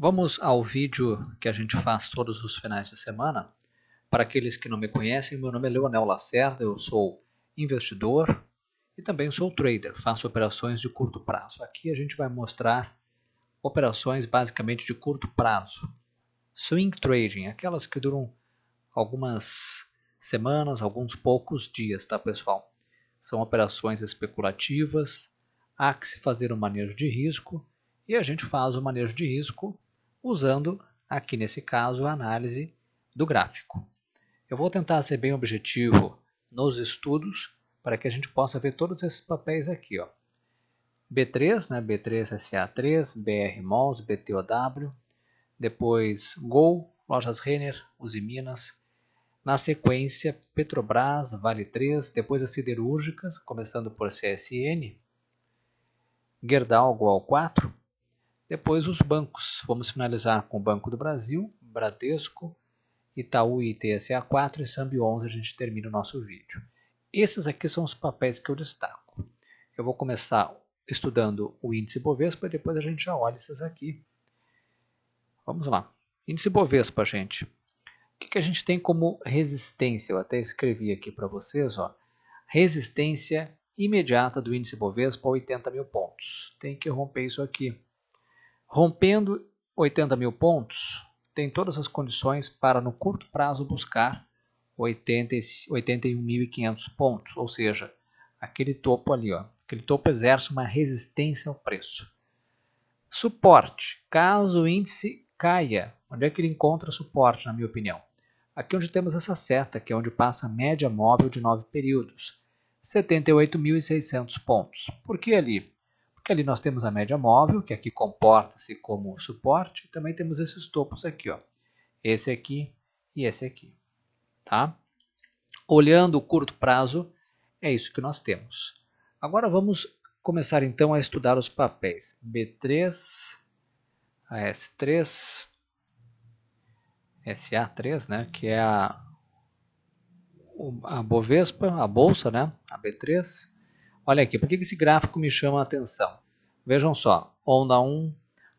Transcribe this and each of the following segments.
Vamos ao vídeo que a gente faz todos os finais de semana. Para aqueles que não me conhecem, meu nome é Leonel Lacerda, eu sou investidor e também sou trader, faço operações de curto prazo. Aqui a gente vai mostrar operações basicamente de curto prazo. Swing trading, aquelas que duram algumas semanas, alguns poucos dias, tá pessoal? São operações especulativas, há que se fazer um manejo de risco e a gente faz o manejo de risco usando, aqui nesse caso, a análise do gráfico. Eu vou tentar ser bem objetivo nos estudos para que a gente possa ver todos esses papéis aqui, ó. B3, né? B3SA3, BR Malls, BTOW, depois Gol, Lojas Renner, Usiminas, na sequência Petrobras, Vale 3, depois as siderúrgicas, começando por CSN, Gerdau, Goal 4, depois os bancos. Vamos finalizar com o Banco do Brasil, Bradesco, Itaú e TSA4 e Sambi 11 a gente termina o nosso vídeo. Esses aqui são os papéis que eu destaco. Eu vou começar estudando o índice Bovespa e depois a gente já olha esses aqui. Vamos lá. Índice Bovespa, gente. O que a gente tem como resistência? Eu até escrevi aqui para vocês, ó. Resistência imediata do índice Bovespa a 80 mil pontos. Tem que romper isso aqui. Rompendo 80 mil pontos, tem todas as condições para no curto prazo buscar 81.500 pontos, ou seja, aquele topo ali, ó, aquele topo exerce uma resistência ao preço. Suporte, caso o índice caia, onde é que ele encontra suporte, na minha opinião? Aqui onde temos essa seta, que é onde passa a média móvel de 9 períodos, 78.600 pontos. Por que ali? Porque ali nós temos a média móvel, que aqui comporta-se como suporte, e também temos esses topos aqui, ó. Esse aqui e esse aqui, tá? Olhando o curto prazo, é isso que nós temos. Agora vamos começar então a estudar os papéis. B3, AS3, SA3, né, que é a Bovespa, a bolsa, né, a B3. Olha aqui, por que esse gráfico me chama a atenção? Vejam só, onda 1,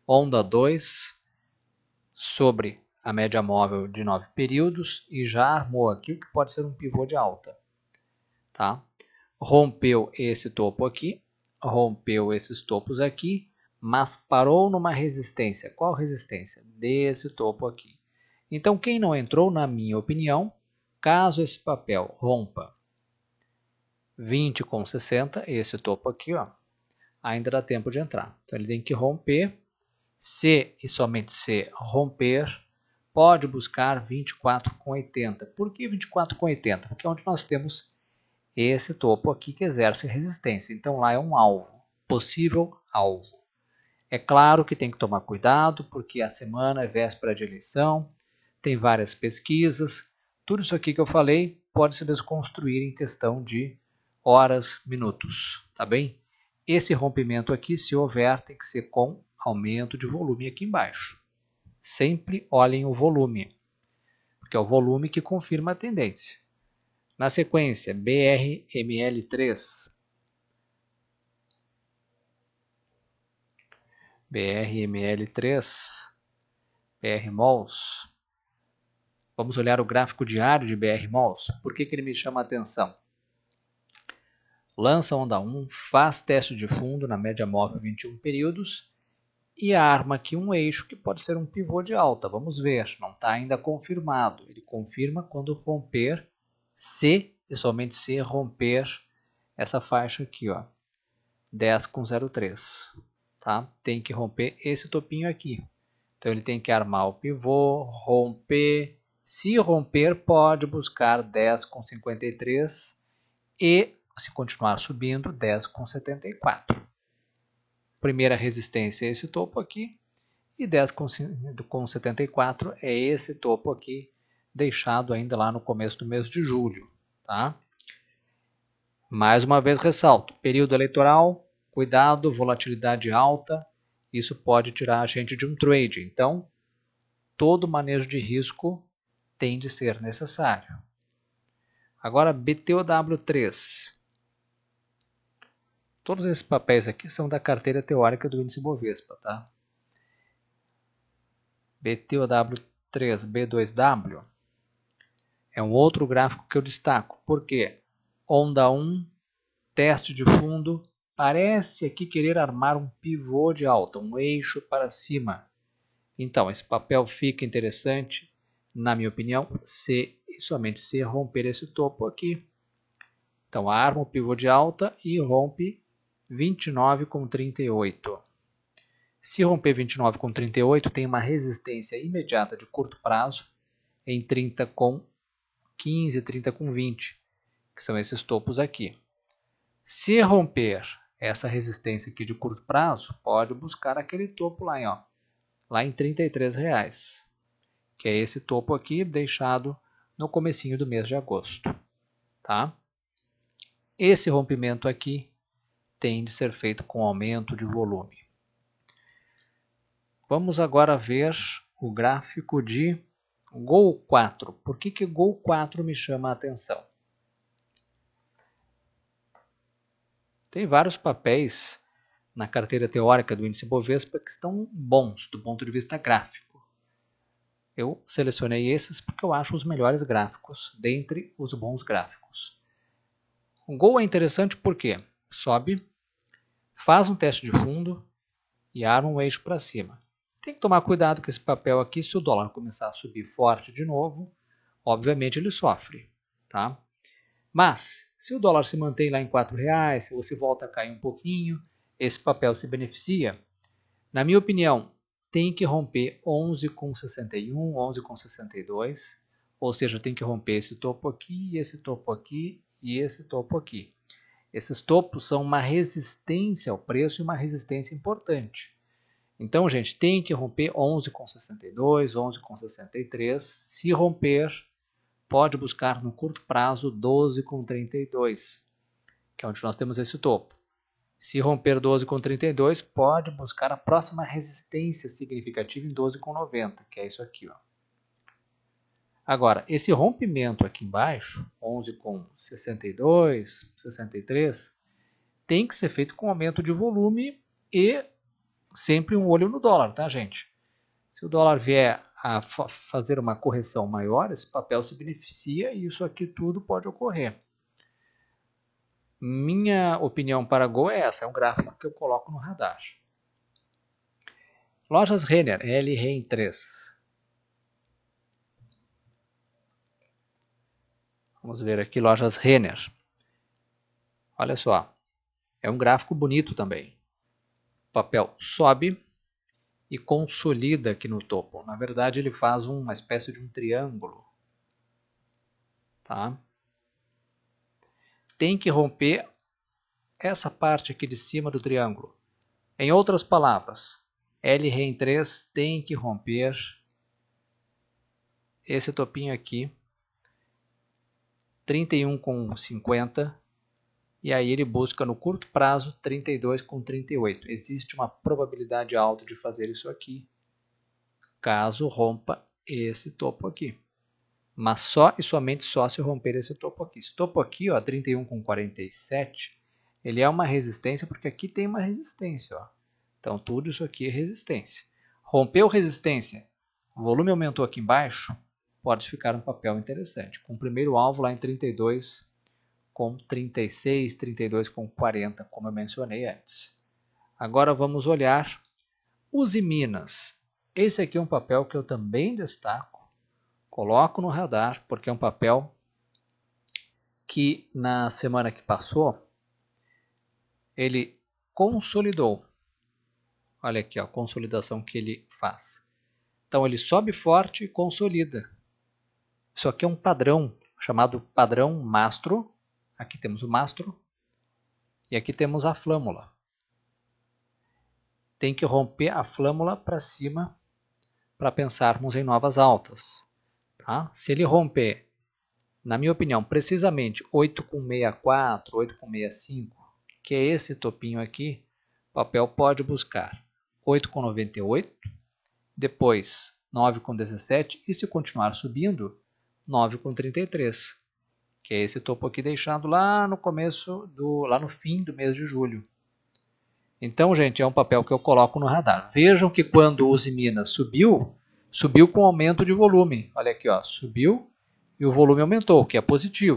onda 2, sobre a média móvel de 9 períodos e já armou aqui o que pode ser um pivô de alta. Tá? Rompeu esse topo aqui, rompeu esses topos aqui, mas parou numa resistência. Qual resistência? Desse topo aqui. Então, quem não entrou, na minha opinião, caso esse papel rompa 20,60, esse topo aqui, ó, ainda dá tempo de entrar. Então, ele tem que romper. Se e somente se romper, pode buscar 24,80. Por que 24,80? Porque é onde nós temos esse topo aqui que exerce resistência. Então, lá é um alvo, possível alvo. É claro que tem que tomar cuidado, porque a semana é véspera de eleição, tem várias pesquisas. Tudo isso aqui que eu falei pode se desconstruir em questão de horas, minutos, tá bem? Esse rompimento aqui, se houver, tem que ser com aumento de volume aqui embaixo. Sempre olhem o volume, porque é o volume que confirma a tendência. Na sequência, BRML3. BRML3, BR Malls. Vamos olhar o gráfico diário de BR Malls. Por que ele me chama a atenção? Lança onda 1, faz teste de fundo na média móvel 21 períodos e arma aqui um eixo que pode ser um pivô de alta. Vamos ver, não está ainda confirmado. Ele confirma quando romper, se e somente se romper essa faixa aqui, ó, 10,03. Tá? Tem que romper esse topinho aqui. Então ele tem que armar o pivô, romper. Se romper, pode buscar 10,53 e, se continuar subindo, 10,74. Primeira resistência é esse topo aqui e 10,74 é esse topo aqui, deixado ainda lá no começo do mês de julho. Tá? Mais uma vez ressalto, período eleitoral, cuidado, volatilidade alta, isso pode tirar a gente de um trade. Então, todo manejo de risco tem de ser necessário. Agora, BTOW3. Todos esses papéis aqui são da carteira teórica do índice Bovespa, tá? BTOW3, B2W. É um outro gráfico que eu destaco. Por quê? Onda 1, teste de fundo, parece aqui querer armar um pivô de alta, um eixo para cima. Então, esse papel fica interessante, na minha opinião, se e somente se romper esse topo aqui. Então, arma o pivô de alta e rompe 29,38. Se romper 29,38, tem uma resistência imediata de curto prazo em 30,15, 30,20, que são esses topos aqui. Se romper essa resistência aqui de curto prazo, pode buscar aquele topo lá, ó, lá em R$ 33,00, que é esse topo aqui deixado no comecinho do mês de agosto. Tá? Esse rompimento aqui tem de ser feito com aumento de volume. Vamos agora ver o gráfico de Gol 4. Por que Gol 4 me chama a atenção? Tem vários papéis na carteira teórica do índice Bovespa que estão bons do ponto de vista gráfico. Eu selecionei esses porque eu acho os melhores gráficos dentre os bons gráficos. O Gol é interessante porque sobe, faz um teste de fundo e arma um eixo para cima. Tem que tomar cuidado com esse papel aqui, se o dólar começar a subir forte de novo, obviamente ele sofre. Tá? Mas, se o dólar se mantém lá em R$ 4,00, ou se volta a cair um pouquinho, esse papel se beneficia. Na minha opinião, tem que romper 11,61, 11,62, ou seja, tem que romper esse topo aqui, esse topo aqui e esse topo aqui. Esses topos são uma resistência ao preço e uma resistência importante. Então, gente, tem que romper 11,62, 11,63. Se romper, pode buscar no curto prazo 12,32, que é onde nós temos esse topo. Se romper 12,32, pode buscar a próxima resistência significativa em 12,90, que é isso aqui. Ó. Agora, esse rompimento aqui embaixo, 11,62, 63, tem que ser feito com aumento de volume e sempre um olho no dólar, tá, gente? Se o dólar vier a fazer uma correção maior, esse papel se beneficia e isso aqui tudo pode ocorrer. Minha opinião para Gol é essa, é um gráfico que eu coloco no radar. Lojas Renner, LREN3. Vamos ver aqui Lojas Renner. Olha só, é um gráfico bonito também. O papel sobe e consolida aqui no topo. Na verdade, ele faz uma espécie de um triângulo. Tá? Tem que romper essa parte aqui de cima do triângulo. Em outras palavras, LREN3 tem que romper esse topinho aqui, 31,50, e aí ele busca no curto prazo 32,38. Existe uma probabilidade alta de fazer isso aqui, caso rompa esse topo aqui. Mas só e somente só se romper esse topo aqui. Esse topo aqui, ó, 31,47, ele é uma resistência porque aqui tem uma resistência. Ó. Então tudo isso aqui é resistência. Rompeu resistência, o volume aumentou aqui embaixo, pode ficar um papel interessante. Com o primeiro alvo lá em 32,36, 32,40, como eu mencionei antes. Agora vamos olhar Usiminas. Esse aqui é um papel que eu também destaco. Coloco no radar, porque é um papel que na semana que passou, ele consolidou. Olha aqui, ó, a consolidação que ele faz. Então ele sobe forte e consolida. Isso aqui é um padrão, chamado padrão mastro. Aqui temos o mastro e aqui temos a flâmula. Tem que romper a flâmula para cima para pensarmos em novas altas. Tá? Se ele romper, na minha opinião, precisamente 8,64, 8,65, que é esse topinho aqui, o papel pode buscar 8,98, depois 9,17 e se continuar subindo, 9,33, que é esse topo aqui deixado lá no começo, lá no fim do mês de julho. Então, gente, é um papel que eu coloco no radar. Vejam que quando o Usiminas subiu, Subiu com aumento de volume. Olha aqui, ó, subiu e o volume aumentou, o que é positivo.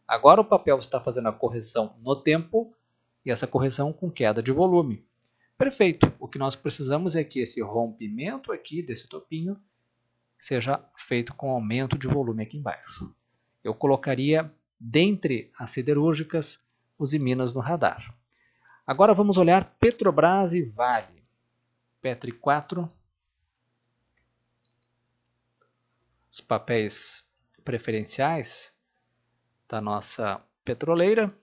Agora o papel está fazendo a correção no tempo e essa correção com queda de volume. Perfeito. O que nós precisamos é que esse rompimento aqui desse topinho seja feito com aumento de volume aqui embaixo. Eu colocaria dentre as siderúrgicas os Minas no radar. Agora vamos olhar Petrobras e Vale. Petri 4. Os papéis preferenciais da nossa petroleira.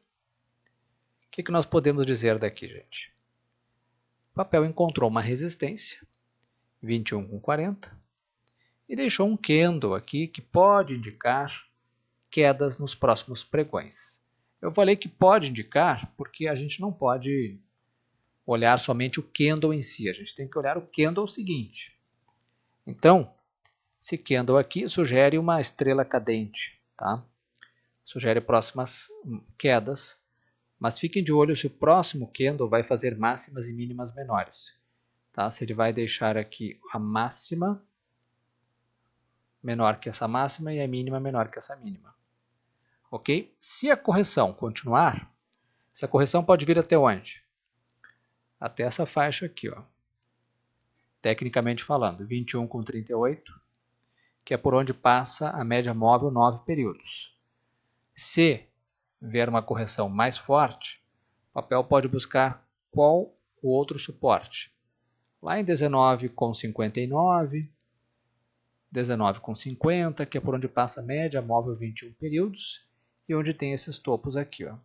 O que nós podemos dizer daqui, gente? O papel encontrou uma resistência, 21,40, e deixou um candle aqui que pode indicar quedas nos próximos pregões. Eu falei que pode indicar porque a gente não pode olhar somente o candle em si, a gente tem que olhar o candle seguinte. Então, esse candle aqui sugere uma estrela cadente, tá? Sugere próximas quedas, mas fiquem de olho se o próximo candle vai fazer máximas e mínimas menores. Tá? Se ele vai deixar aqui a máxima menor que essa máxima e a mínima menor que essa mínima. Ok? Se a correção continuar, essa correção pode vir até onde? Até essa faixa aqui, ó. Tecnicamente falando, 21,38, que é por onde passa a média móvel 9 períodos. Se vier uma correção mais forte, o papel pode buscar qual o outro suporte? Lá em 19,59, 19,50, que é por onde passa a média móvel 21 períodos e onde tem esses topos aqui, ó.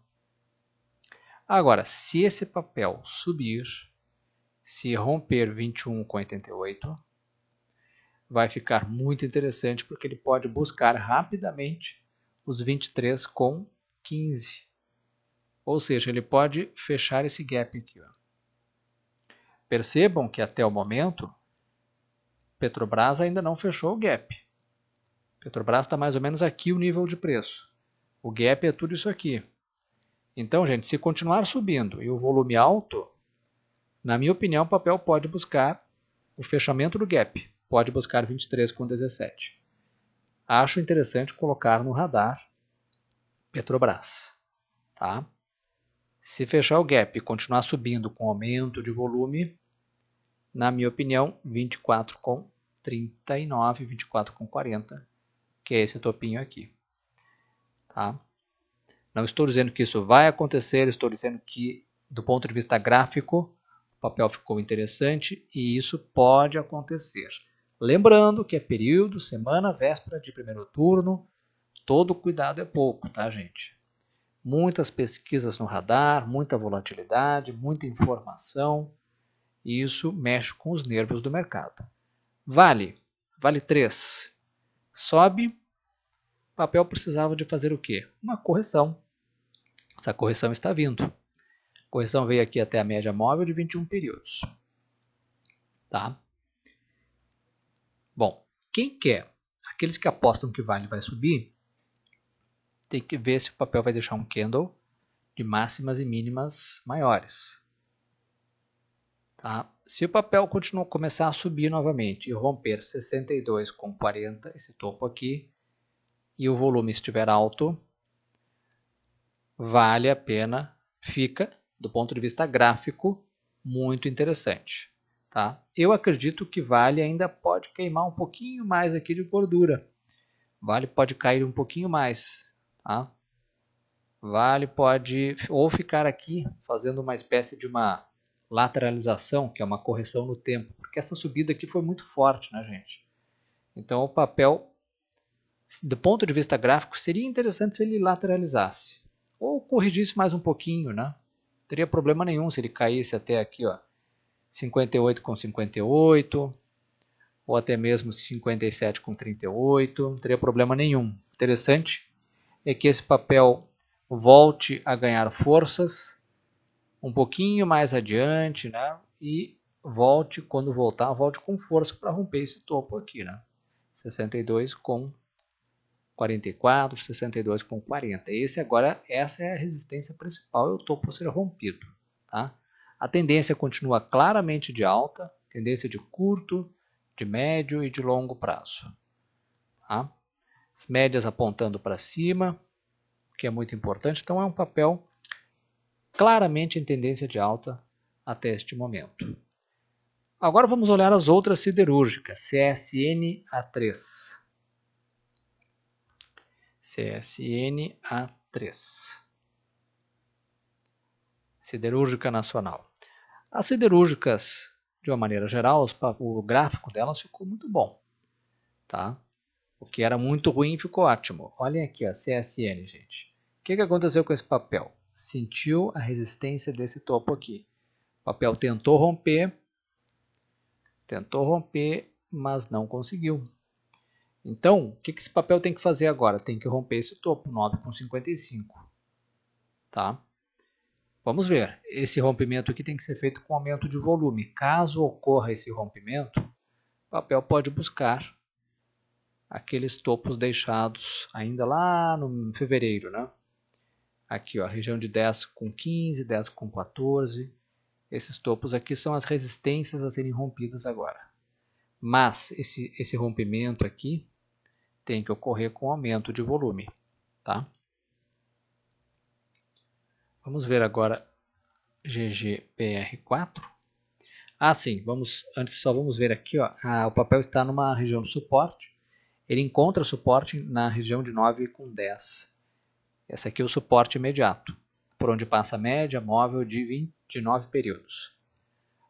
Agora, se esse papel subir, se romper 21,88, vai ficar muito interessante porque ele pode buscar rapidamente os 23,15. Ou seja, ele pode fechar esse gap aqui, ó. Percebam que até o momento, Petrobras ainda não fechou o gap. Petrobras está mais ou menos aqui o nível de preço. O gap é tudo isso aqui. Então, gente, se continuar subindo e o volume alto, na minha opinião, o papel pode buscar o fechamento do gap. Pode buscar 23,17. Acho interessante colocar no radar Petrobras. Tá? Se fechar o gap e continuar subindo com aumento de volume, na minha opinião, 24,39, 24,40, que é esse topinho aqui. Tá? Não estou dizendo que isso vai acontecer, estou dizendo que, do ponto de vista gráfico, o papel ficou interessante e isso pode acontecer. Lembrando que é período, semana, véspera de primeiro turno, todo cuidado é pouco, tá, gente? Muitas pesquisas no radar, muita volatilidade, muita informação, e isso mexe com os nervos do mercado. Vale 3, sobe, o papel precisava de fazer o quê? Uma correção. Essa correção está vindo. A correção veio aqui até a média móvel de 21 períodos. Tá? Bom, quem quer? Aqueles que apostam que Vale vai subir, tem que ver se o papel vai deixar um candle de máximas e mínimas maiores. Tá? Se o papel começar a subir novamente e romper 62,40, esse topo aqui, e o volume estiver alto, vale a pena, fica, do ponto de vista gráfico, muito interessante. Tá? Eu acredito que Vale ainda pode queimar um pouquinho mais aqui de gordura. Vale pode cair um pouquinho mais. Tá? Vale pode ou ficar aqui fazendo uma espécie de uma lateralização, que é uma correção no tempo, porque essa subida aqui foi muito forte, né, gente? Então o papel, do ponto de vista gráfico, seria interessante se ele lateralizasse ou corrigisse mais um pouquinho, né? Não teria problema nenhum se ele caísse até aqui, ó, 58,58 ou até mesmo 57,38, não teria problema nenhum. Interessante é que esse papel volte a ganhar forças um pouquinho mais adiante, né? E volte, quando voltar, volte com força para romper esse topo aqui, né? 62,44, 62,40. Essa é a resistência principal e o topo a ser rompido, tá? A tendência continua claramente de alta, tendência de curto, de médio e de longo prazo. Tá? As médias apontando para cima, o que é muito importante. Então é um papel claramente em tendência de alta até este momento. Agora vamos olhar as outras siderúrgicas, CSN-A3. CSN-A3. Siderúrgica Nacional. As siderúrgicas, de uma maneira geral, o gráfico delas ficou muito bom. Tá? O que era muito ruim ficou ótimo. Olhem aqui, a CSN, gente. O que aconteceu com esse papel? Sentiu a resistência desse topo aqui. O papel tentou romper, mas não conseguiu. Então, o que esse papel tem que fazer agora? Tem que romper esse topo, 9,55. Tá? Vamos ver. Esse rompimento aqui tem que ser feito com aumento de volume. Caso ocorra esse rompimento, o papel pode buscar aqueles topos deixados ainda lá no fevereiro, né? Aqui, ó, região de 10,15, 10,14. Esses topos aqui são as resistências a serem rompidas agora. Mas esse rompimento aqui tem que ocorrer com aumento de volume, tá? Vamos ver agora GGBR4. Sim, antes só vamos ver aqui, ó, o papel está numa região de suporte. Ele encontra suporte na região de 9,10. Esse aqui é o suporte imediato, por onde passa a média móvel de 9 períodos.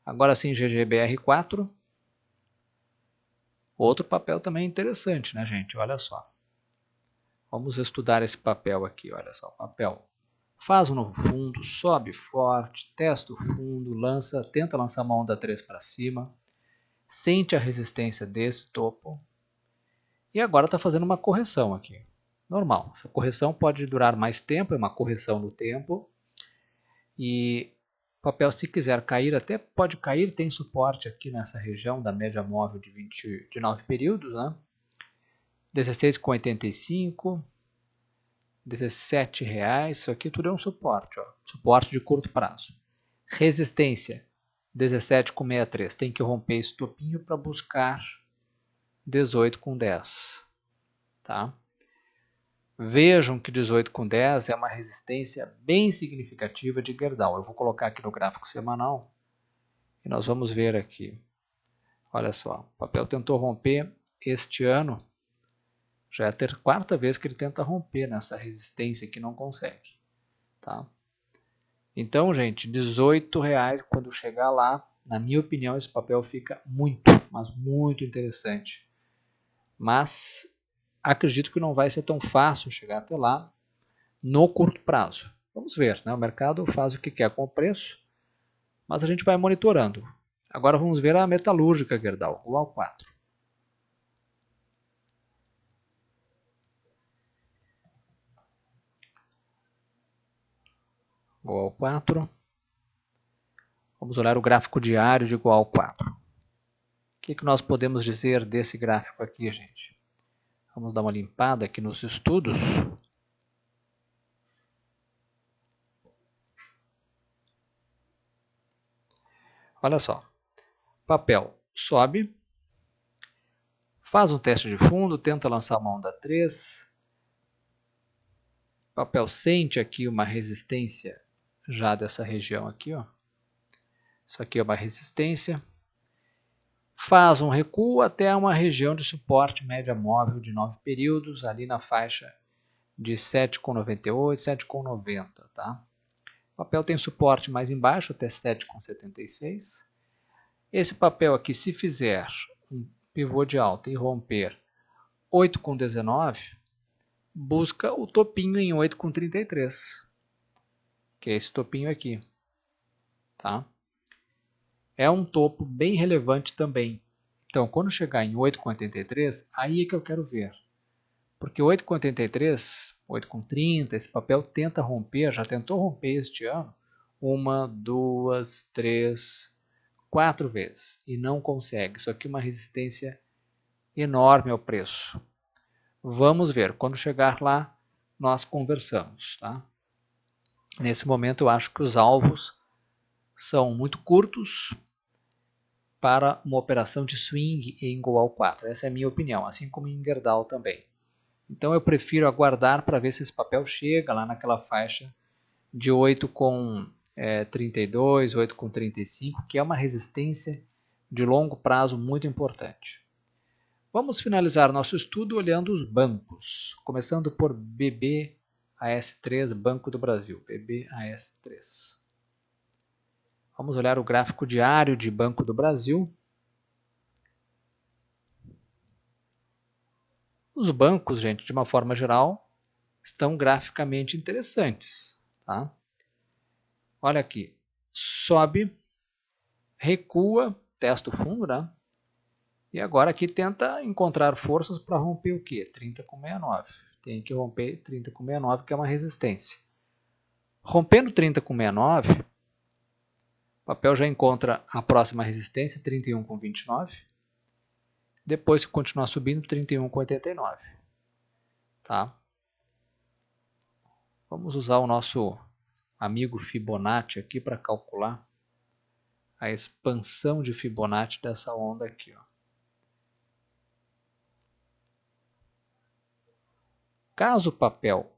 Agora sim, GGBR4. Outro papel também interessante, né, gente? Olha só. Vamos estudar esse papel aqui, olha só. O papel faz um novo fundo, sobe forte, testa o fundo, tenta lançar uma onda 3 para cima, sente a resistência desse topo e agora está fazendo uma correção aqui. Normal, essa correção pode durar mais tempo, é uma correção no tempo e o papel, se quiser cair, até pode cair, tem suporte aqui nessa região da média móvel de 9 períodos, né? 16,85, R$17, isso aqui tudo é um suporte, ó, suporte de curto prazo. Resistência, 17,63, tem que romper esse topinho para buscar 18,10. Tá? Vejam que 18,10 é uma resistência bem significativa de Gerdau. Eu vou colocar aqui no gráfico semanal e nós vamos ver aqui. Olha só, o papel tentou romper este ano. Já é a quarta vez que ele tenta romper nessa resistência que não consegue. Tá? Então, gente, R$18, quando chegar lá, na minha opinião, esse papel fica muito, mas muito interessante. Mas acredito que não vai ser tão fácil chegar até lá no curto prazo. Vamos ver, né? O mercado faz o que quer com o preço, mas a gente vai monitorando. Agora vamos ver a metalúrgica Gerdau, o AL4. Igual 4. Vamos olhar o gráfico diário de igual 4. O que nós podemos dizer desse gráfico aqui, gente? Vamos dar uma limpada aqui nos estudos. Olha só. Papel sobe, faz um teste de fundo, tenta lançar uma onda 3. Papel sente aqui uma resistência já dessa região aqui, ó. Isso aqui é uma resistência. Faz um recuo até uma região de suporte média móvel de 9 períodos, ali na faixa de 7,98, 7,90. Tá? O papel tem suporte mais embaixo, até 7,76. Esse papel aqui, se fizer um pivô de alta e romper 8,19, busca o topinho em 8,33, que é esse topinho aqui. Tá? É um topo bem relevante também. Então, quando chegar em 8,83, aí é que eu quero ver. Porque 8,83, 8,30, esse papel tenta romper, já tentou romper este ano, 1, 2, 3, 4 vezes. E não consegue. Isso aqui é uma resistência enorme ao preço. Vamos ver. Quando chegar lá, nós conversamos. Tá? Nesse momento, eu acho que os alvos são muito curtos. para uma operação de swing em Goal 4. Essa é a minha opinião, assim como em Gerdau também. Então eu prefiro aguardar para ver se esse papel chega lá naquela faixa de 8,32, 8,35, que é uma resistência de longo prazo muito importante. Vamos finalizar nosso estudo olhando os bancos, começando por BBAS3, Banco do Brasil, BBAS3. Vamos olhar o gráfico diário de Banco do Brasil. Os bancos, gente, de uma forma geral, estão graficamente interessantes. Tá? Olha aqui, sobe, recua, testa o fundo, né? E agora aqui tenta encontrar forças para romper o quê? 30,69. Tem que romper 30,69, que é uma resistência. Rompendo 30,69, o papel já encontra a próxima resistência, 31,29. Depois, se continuar subindo, 31,89. Tá? Vamos usar o nosso amigo Fibonacci aqui para calcular a expansão de Fibonacci dessa onda aqui. Ó. Caso o papel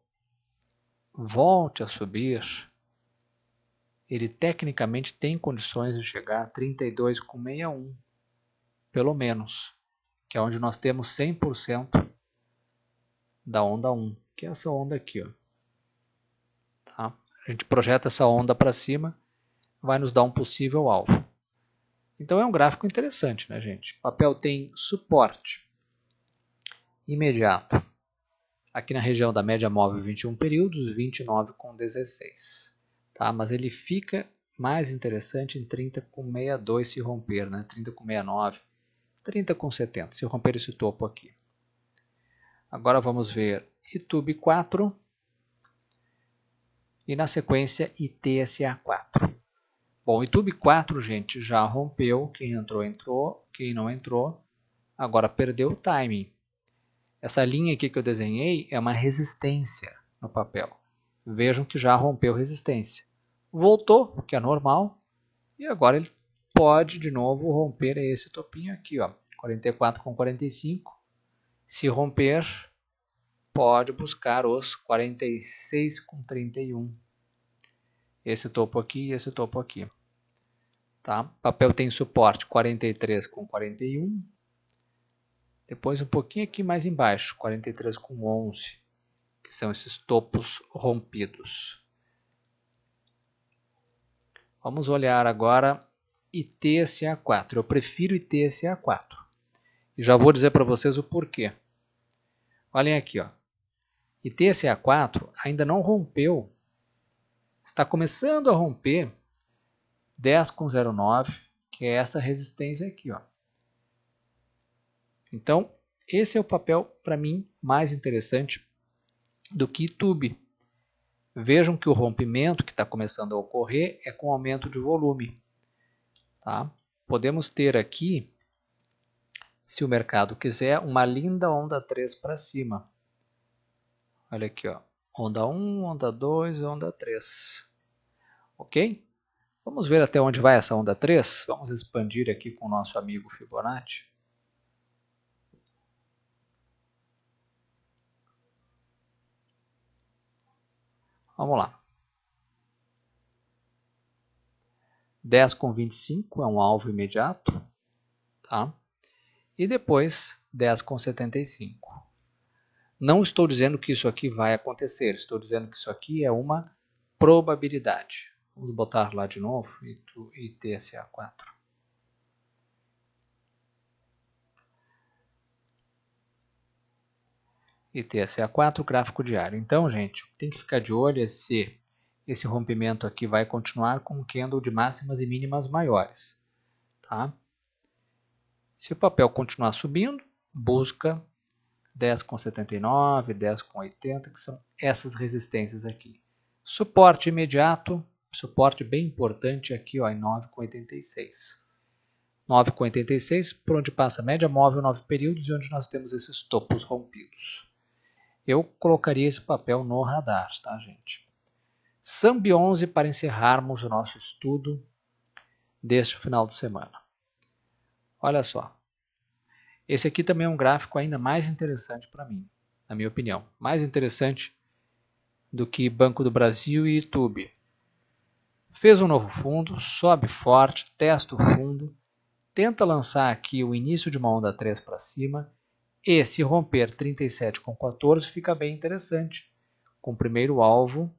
volte a subir, ele tecnicamente tem condições de chegar a 32,61, pelo menos, que é onde nós temos 100% da onda 1, que é essa onda aqui. Ó. Tá? A gente projeta essa onda para cima, vai nos dar um possível alvo. Então é um gráfico interessante, né, gente? O papel tem suporte imediato aqui na região da média móvel 21 períodos, 29,16. Tá? Mas ele fica mais interessante em 30,62 se romper, né? 30,69, 30,70 se romper esse topo aqui. Agora vamos ver YouTube 4 e na sequência ITSA4. Bom, YouTube 4, gente, já rompeu. Quem entrou, entrou. Quem não entrou, agora perdeu o timing. Essa linha aqui que eu desenhei é uma resistência no papel. Vejam que já rompeu resistência. Voltou, que é normal. E agora ele pode de novo romper esse topinho aqui, ó, 44,45. Se romper, pode buscar os 46,31. Esse topo aqui e esse topo aqui. Tá? O papel tem suporte 43,41. Depois um pouquinho aqui mais embaixo, 43,11, que são esses topos rompidos. Vamos olhar agora ITSA4. Eu prefiro ITSA4. E já vou dizer para vocês o porquê. Olhem aqui, ó. ITSA4 ainda não rompeu. Está começando a romper 10,09, que é essa resistência aqui, ó. Então, esse é o papel, para mim, mais interessante do que YouTube. Vejam que o rompimento que está começando a ocorrer é com aumento de volume. Tá? Podemos ter aqui, se o mercado quiser, uma linda onda 3 para cima. Olha aqui, ó. Onda 1, onda 2, onda 3. Ok? Vamos ver até onde vai essa onda 3? Vamos expandir aqui com o nosso amigo Fibonacci. Vamos lá. 10,25 é um alvo imediato. Tá? E depois 10,75. Não estou dizendo que isso aqui vai acontecer. Estou dizendo que isso aqui é uma probabilidade. Vamos botar lá de novo. ITSA4. ITSA4, gráfico diário. Então, gente, tem que ficar de olho se esse rompimento aqui vai continuar com um candle de máximas e mínimas maiores. Tá? Se o papel continuar subindo, busca 10,79, 10,80, que são essas resistências aqui. Suporte imediato, suporte bem importante aqui, ó, em 9,86. 9,86, por onde passa a média móvel 9 períodos e onde nós temos esses topos rompidos. Eu colocaria esse papel no radar, tá, gente? SAMB11 para encerrarmos o nosso estudo deste final de semana. Olha só. Esse aqui também é um gráfico ainda mais interessante para mim, na minha opinião. Mais interessante do que Banco do Brasil e YouTube. Fez um novo fundo, sobe forte, testa o fundo, tenta lançar aqui o início de uma onda 3 para cima, e se romper 37,14 fica bem interessante, com o primeiro alvo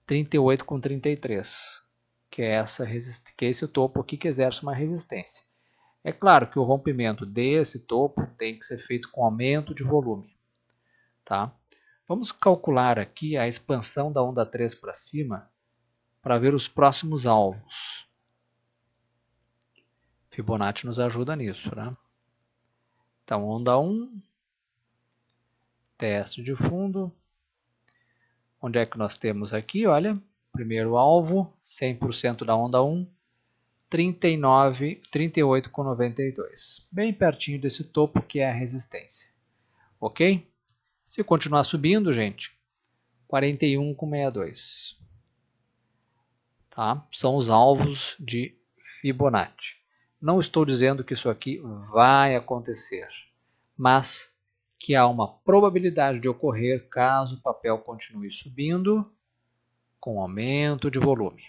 38,33, que é esse topo aqui que exerce uma resistência. É claro que o rompimento desse topo tem que ser feito com aumento de volume. Tá? Vamos calcular aqui a expansão da onda 3 para cima para ver os próximos alvos. Fibonacci nos ajuda nisso, né? Então, onda 1, teste de fundo. Onde é que nós temos aqui? Olha, primeiro alvo, 100% da onda 1, 38,92. Bem pertinho desse topo que é a resistência. Ok? Se continuar subindo, gente, 41,62. Tá? São os alvos de Fibonacci. Não estou dizendo que isso aqui vai acontecer, mas que há uma probabilidade de ocorrer caso o papel continue subindo com aumento de volume.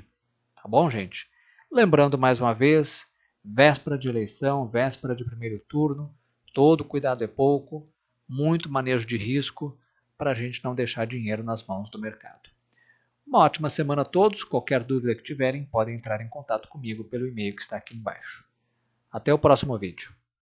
Tá bom, gente? Lembrando mais uma vez, véspera de eleição, véspera de primeiro turno, todo cuidado é pouco, muito manejo de risco para a gente não deixar dinheiro nas mãos do mercado. Uma ótima semana a todos. Qualquer dúvida que tiverem, podem entrar em contato comigo pelo e-mail que está aqui embaixo. Até o próximo vídeo.